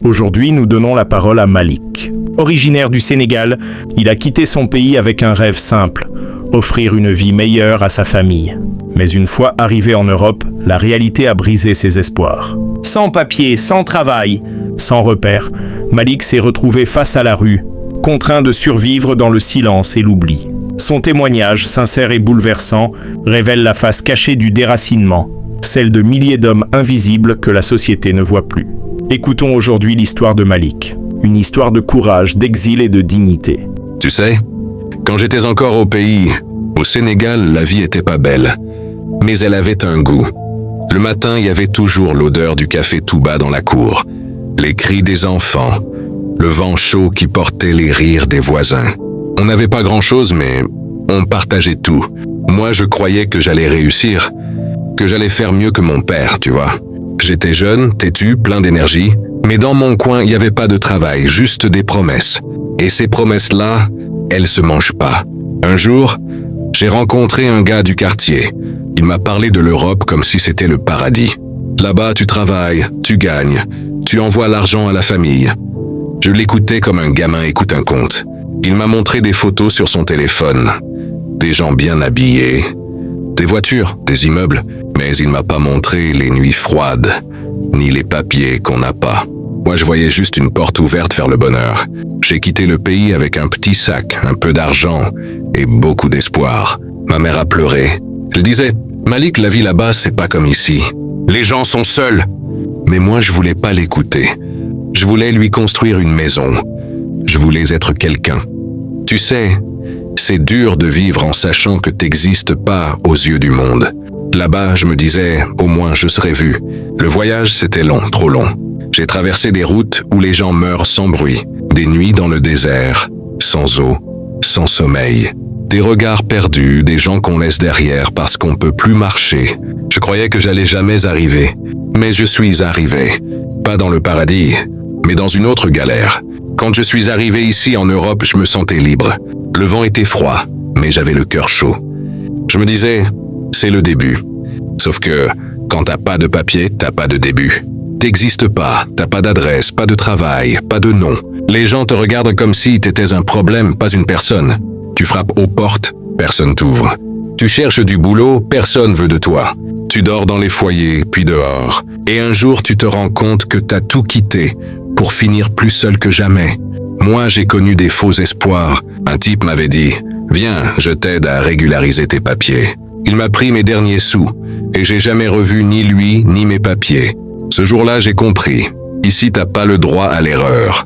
Aujourd'hui, nous donnons la parole à Malik. Originaire du Sénégal, il a quitté son pays avec un rêve simple, offrir une vie meilleure à sa famille. Mais une fois arrivé en Europe, la réalité a brisé ses espoirs. Sans papier, sans travail, sans repère, Malik s'est retrouvé face à la rue, contraint de survivre dans le silence et l'oubli. Son témoignage, sincère et bouleversant, révèle la face cachée du déracinement, celle de milliers d'hommes invisibles que la société ne voit plus. Écoutons aujourd'hui l'histoire de Malik, une histoire de courage, d'exil et de dignité. Tu sais, quand j'étais encore au pays, au Sénégal, la vie était pas belle, mais elle avait un goût. Le matin, il y avait toujours l'odeur du café tout bas dans la cour, les cris des enfants, le vent chaud qui portait les rires des voisins. On n'avait pas grand-chose, mais on partageait tout. Moi, je croyais que j'allais réussir, que j'allais faire mieux que mon père, tu vois. J'étais jeune, têtu, plein d'énergie, mais dans mon coin, il n'y avait pas de travail, juste des promesses. Et ces promesses-là, elles se mangent pas. Un jour, j'ai rencontré un gars du quartier. Il m'a parlé de l'Europe comme si c'était le paradis. Là-bas, tu travailles, tu gagnes, tu envoies l'argent à la famille. Je l'écoutais comme un gamin écoute un conte. Il m'a montré des photos sur son téléphone. Des gens bien habillés, des voitures, des immeubles, mais il m'a pas montré les nuits froides, ni les papiers qu'on n'a pas. Moi, je voyais juste une porte ouverte vers le bonheur. J'ai quitté le pays avec un petit sac, un peu d'argent et beaucoup d'espoir. Ma mère a pleuré. Elle disait, Malik, la vie là-bas, c'est pas comme ici. Les gens sont seuls. Mais moi, je voulais pas l'écouter. Je voulais lui construire une maison. Je voulais être quelqu'un. Tu sais, c'est dur de vivre en sachant que t'existes pas aux yeux du monde. Là-bas, je me disais, au moins je serais vu. Le voyage, c'était long, trop long. J'ai traversé des routes où les gens meurent sans bruit, des nuits dans le désert, sans eau, sans sommeil. Des regards perdus, des gens qu'on laisse derrière parce qu'on peut plus marcher. Je croyais que j'allais jamais arriver, mais je suis arrivé. Pas dans le paradis, mais dans une autre galère. Quand je suis arrivé ici en Europe, je me sentais libre. Le vent était froid, mais j'avais le cœur chaud. Je me disais, c'est le début. Sauf que, quand t'as pas de papier, t'as pas de début. T'existes pas, t'as pas d'adresse, pas de travail, pas de nom. Les gens te regardent comme si t'étais un problème, pas une personne. Tu frappes aux portes, personne t'ouvre. Tu cherches du boulot, personne veut de toi. Tu dors dans les foyers, puis dehors. Et un jour, tu te rends compte que t'as tout quitté pour finir plus seul que jamais. Moi, j'ai connu des faux espoirs. Un type m'avait dit « Viens, je t'aide à régulariser tes papiers ». Il m'a pris mes derniers sous, et j'ai jamais revu ni lui, ni mes papiers. Ce jour-là, j'ai compris. Ici, t'as pas le droit à l'erreur.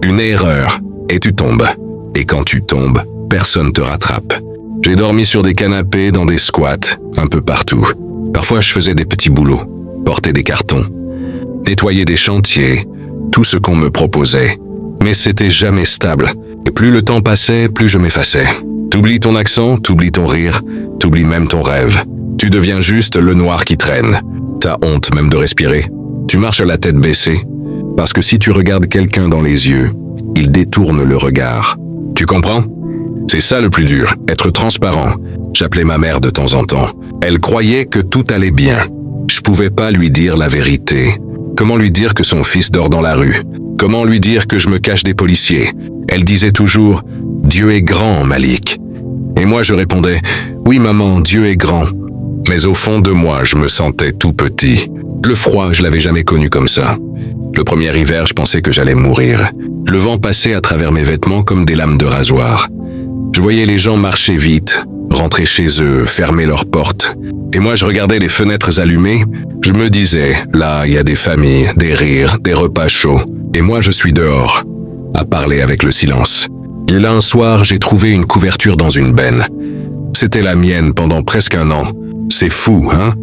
Une erreur, et tu tombes. Et quand tu tombes, personne te rattrape. J'ai dormi sur des canapés, dans des squats, un peu partout. Parfois, je faisais des petits boulots, porter des cartons, nettoyer des chantiers, tout ce qu'on me proposait. Mais c'était jamais stable. Et plus le temps passait, plus je m'effaçais. T'oublies ton accent, t'oublies ton rire, t'oublies même ton rêve. Tu deviens juste le noir qui traîne. T'as honte même de respirer. Tu marches à la tête baissée. Parce que si tu regardes quelqu'un dans les yeux, il détourne le regard. Tu comprends? C'est ça le plus dur, être transparent. J'appelais ma mère de temps en temps. Elle croyait que tout allait bien. Je pouvais pas lui dire la vérité. Comment lui dire que son fils dort dans la rue? Comment lui dire que je me cache des policiers? Elle disait toujours « Dieu est grand, Malik ». Et moi je répondais « Oui maman, Dieu est grand ». Mais au fond de moi, je me sentais tout petit. Le froid, je l'avais jamais connu comme ça. Le premier hiver, je pensais que j'allais mourir. Le vent passait à travers mes vêtements comme des lames de rasoir. Je voyais les gens marcher vite, rentrer chez eux, fermer leurs portes. Et moi, je regardais les fenêtres allumées. Je me disais, là, il y a des familles, des rires, des repas chauds. Et moi, je suis dehors, à parler avec le silence. Et là, un soir, j'ai trouvé une couverture dans une benne. C'était la mienne pendant presque un an. C'est fou, hein?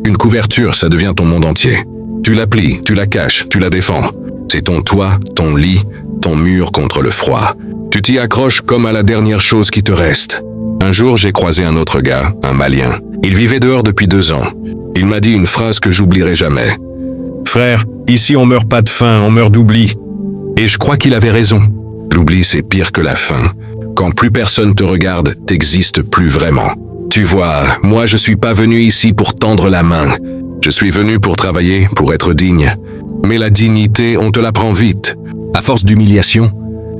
Une couverture, ça devient ton monde entier. Tu la plies, tu la caches, tu la défends. C'est ton toit, ton lit, ton mur contre le froid. Tu t'y accroches comme à la dernière chose qui te reste. Un jour, j'ai croisé un autre gars, un Malien. Il vivait dehors depuis 2 ans. Il m'a dit une phrase que j'oublierai jamais. « Frère, ici on meurt pas de faim, on meurt d'oubli. » Et je crois qu'il avait raison. L'oubli, c'est pire que la faim. Quand plus personne te regarde, t'existes plus vraiment. Tu vois, moi je suis pas venu ici pour tendre la main. Je suis venu pour travailler, pour être digne. Mais la dignité, on te la prend vite. À force d'humiliation,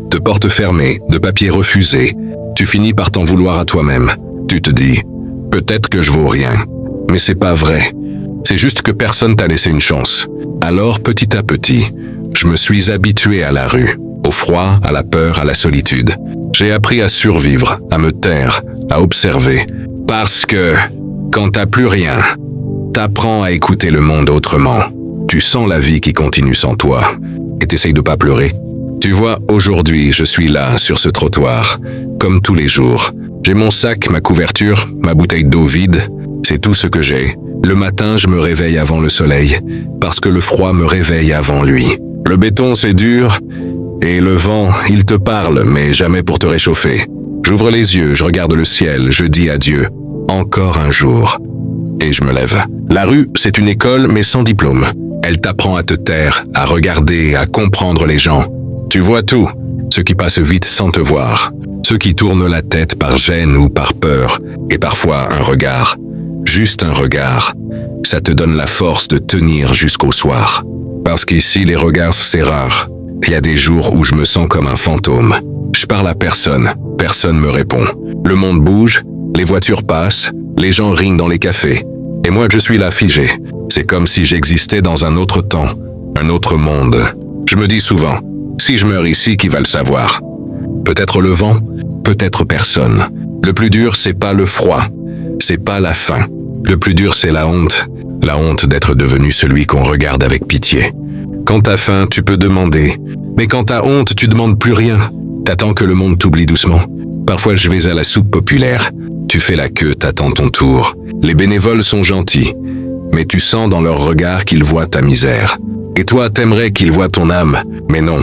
de portes fermées, de papiers refusés, tu finis par t'en vouloir à toi-même. Tu te dis, peut-être que je vaux rien. Mais c'est pas vrai. C'est juste que personne t'a laissé une chance. Alors, petit à petit, je me suis habitué à la rue, au froid, à la peur, à la solitude. J'ai appris à survivre, à me taire, à observer. Parce que, quand t'as plus rien, t'apprends à écouter le monde autrement. Tu sens la vie qui continue sans toi, et t'essayes de pas pleurer. Tu vois, aujourd'hui, je suis là, sur ce trottoir, comme tous les jours. J'ai mon sac, ma couverture, ma bouteille d'eau vide, c'est tout ce que j'ai. Le matin, je me réveille avant le soleil, parce que le froid me réveille avant lui. Le béton, c'est dur, et le vent, il te parle, mais jamais pour te réchauffer. J'ouvre les yeux, je regarde le ciel, je dis adieu. Encore un jour. Et je me lève. La rue, c'est une école, mais sans diplôme. Elle t'apprend à te taire, à regarder, à comprendre les gens. Tu vois tout, ceux qui passent vite sans te voir, ceux qui tournent la tête par gêne ou par peur, et parfois un regard. Juste un regard. Ça te donne la force de tenir jusqu'au soir. Parce qu'ici, les regards, c'est rare. Il y a des jours où je me sens comme un fantôme. Je parle à personne, personne me répond. Le monde bouge, les voitures passent, les gens rient dans les cafés. Et moi, je suis là figé. C'est comme si j'existais dans un autre temps, un autre monde. Je me dis souvent, si je meurs ici, qui va le savoir? Peut-être le vent, peut-être personne. Le plus dur, c'est pas le froid, c'est pas la faim. Le plus dur, c'est la honte d'être devenu celui qu'on regarde avec pitié. Quand t'as faim, tu peux demander, mais quand t'as honte, tu demandes plus rien. T'attends que le monde t'oublie doucement. Parfois, je vais à la soupe populaire. Tu fais la queue, t'attends ton tour. Les bénévoles sont gentils, mais tu sens dans leur regard qu'ils voient ta misère. Et toi, t'aimerais qu'ils voient ton âme, mais non.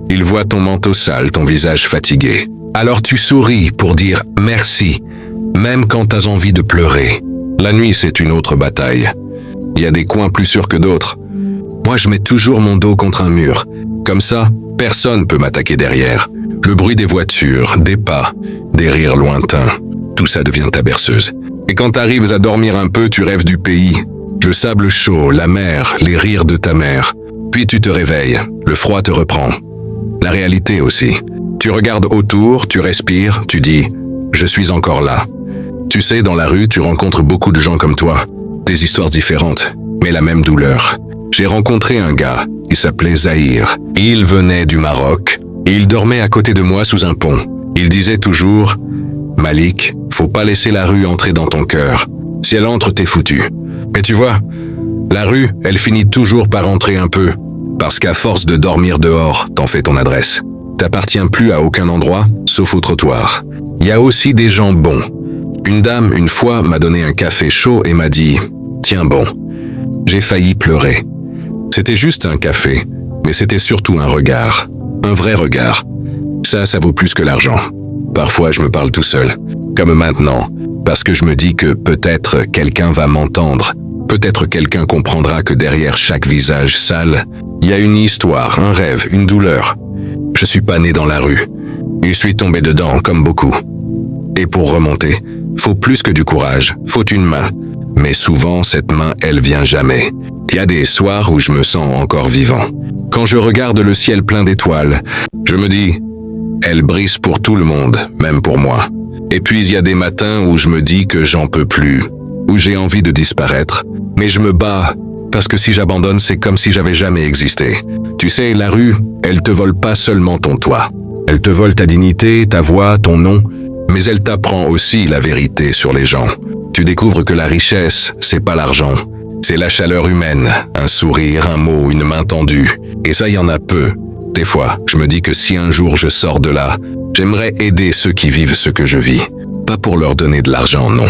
Ils voient ton manteau sale, ton visage fatigué. Alors tu souris pour dire merci, même quand t'as envie de pleurer. La nuit, c'est une autre bataille. Il y a des coins plus sûrs que d'autres. Moi, je mets toujours mon dos contre un mur. Comme ça, personne peut m'attaquer derrière. Le bruit des voitures, des pas, des rires lointains, tout ça devient ta berceuse. Et quand t'arrives à dormir un peu, tu rêves du pays. Le sable chaud, la mer, les rires de ta mère. Puis tu te réveilles, le froid te reprend. La réalité aussi. Tu regardes autour, tu respires, tu dis « Je suis encore là ». Tu sais, dans la rue, tu rencontres beaucoup de gens comme toi. Des histoires différentes, mais la même douleur. J'ai rencontré un gars, il s'appelait Zahir. Il venait du Maroc, et il dormait à côté de moi sous un pont. Il disait toujours « Malik, faut pas laisser la rue entrer dans ton cœur. Si elle entre, t'es foutu. » Mais tu vois, la rue, elle finit toujours par entrer un peu. Parce qu'à force de dormir dehors, t'en fais ton adresse. T'appartiens plus à aucun endroit, sauf au trottoir. Il y a aussi des gens bons. Une dame, une fois, m'a donné un café chaud et m'a dit « Tiens bon ». J'ai failli pleurer. C'était juste un café, mais c'était surtout un regard. Un vrai regard. Ça vaut plus que l'argent. Parfois, je me parle tout seul. Comme maintenant. Parce que je me dis que peut-être quelqu'un va m'entendre. Peut-être quelqu'un comprendra que derrière chaque visage sale, il y a une histoire, un rêve, une douleur. Je suis pas né dans la rue. Je suis tombé dedans, comme beaucoup. Et pour remonter, faut plus que du courage, faut une main. Mais souvent, cette main, elle vient jamais. Il y a des soirs où je me sens encore vivant. Quand je regarde le ciel plein d'étoiles, je me dis, elle brise pour tout le monde, même pour moi. Et puis il y a des matins où je me dis que j'en peux plus, où j'ai envie de disparaître. Mais je me bats, parce que si j'abandonne, c'est comme si j'avais jamais existé. Tu sais, la rue, elle te vole pas seulement ton toit. Elle te vole ta dignité, ta voix, ton nom, mais elle t'apprend aussi la vérité sur les gens. Tu découvres que la richesse, c'est pas l'argent. C'est la chaleur humaine, un sourire, un mot, une main tendue. Et ça, il y en a peu. Des fois, je me dis que si un jour je sors de là, j'aimerais aider ceux qui vivent ce que je vis. Pas pour leur donner de l'argent, non.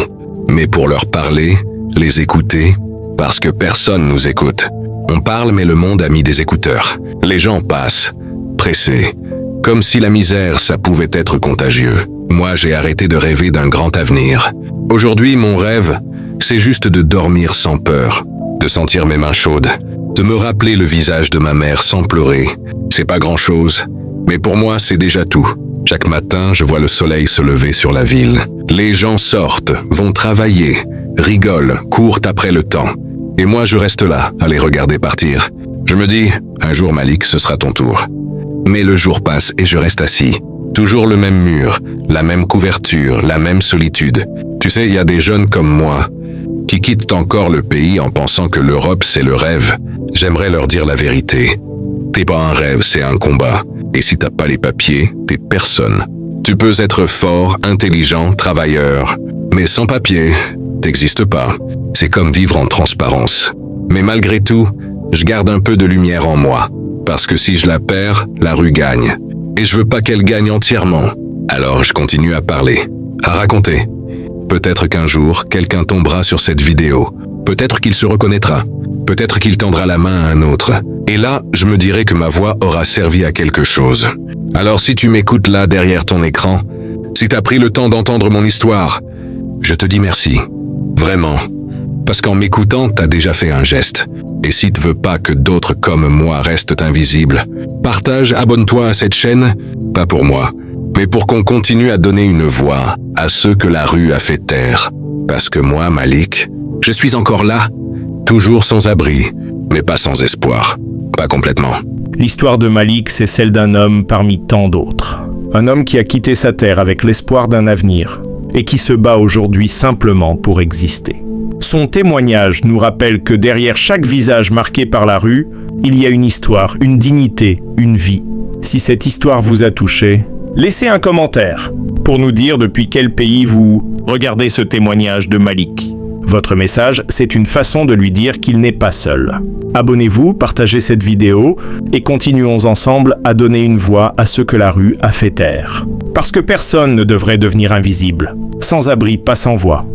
Mais pour leur parler, les écouter, parce que personne nous écoute. On parle, mais le monde a mis des écouteurs. Les gens passent, pressés, comme si la misère, ça pouvait être contagieux. Moi, j'ai arrêté de rêver d'un grand avenir. Aujourd'hui, mon rêve, c'est juste de dormir sans peur, de sentir mes mains chaudes, de me rappeler le visage de ma mère sans pleurer. C'est pas grand-chose, mais pour moi, c'est déjà tout. Chaque matin, je vois le soleil se lever sur la ville. Les gens sortent, vont travailler, rigolent, courent après le temps. Et moi, je reste là, à les regarder partir. Je me dis, un jour Malik, ce sera ton tour. Mais le jour passe et je reste assis. Toujours le même mur, la même couverture, la même solitude. Tu sais, il y a des jeunes comme moi qui quittent encore le pays en pensant que l'Europe, c'est le rêve. J'aimerais leur dire la vérité. T'es pas un rêve, c'est un combat. Et si t'as pas les papiers, t'es personne. Tu peux être fort, intelligent, travailleur, mais sans papier, t'existes pas. C'est comme vivre en transparence. Mais malgré tout, je garde un peu de lumière en moi. Parce que si je la perds, la rue gagne. Et je veux pas qu'elle gagne entièrement. Alors je continue à parler, à raconter. Peut-être qu'un jour, quelqu'un tombera sur cette vidéo. Peut-être qu'il se reconnaîtra. Peut-être qu'il tendra la main à un autre. Et là, je me dirai que ma voix aura servi à quelque chose. Alors si tu m'écoutes là derrière ton écran, si t'as pris le temps d'entendre mon histoire, je te dis merci. Vraiment. Parce qu'en m'écoutant, t'as déjà fait un geste. Et si tu veux pas que d'autres comme moi restent invisibles, partage, abonne-toi à cette chaîne, pas pour moi, mais pour qu'on continue à donner une voix à ceux que la rue a fait taire. Parce que moi, Malik, je suis encore là, toujours sans abri, mais pas sans espoir. Pas complètement. L'histoire de Malik, c'est celle d'un homme parmi tant d'autres. Un homme qui a quitté sa terre avec l'espoir d'un avenir et qui se bat aujourd'hui simplement pour exister. Son témoignage nous rappelle que derrière chaque visage marqué par la rue, il y a une histoire, une dignité, une vie. Si cette histoire vous a touché, laissez un commentaire pour nous dire depuis quel pays vous regardez ce témoignage de Malik. Votre message, c'est une façon de lui dire qu'il n'est pas seul. Abonnez-vous, partagez cette vidéo et continuons ensemble à donner une voix à ceux que la rue a fait taire. Parce que personne ne devrait devenir invisible. Sans abri, pas sans voix.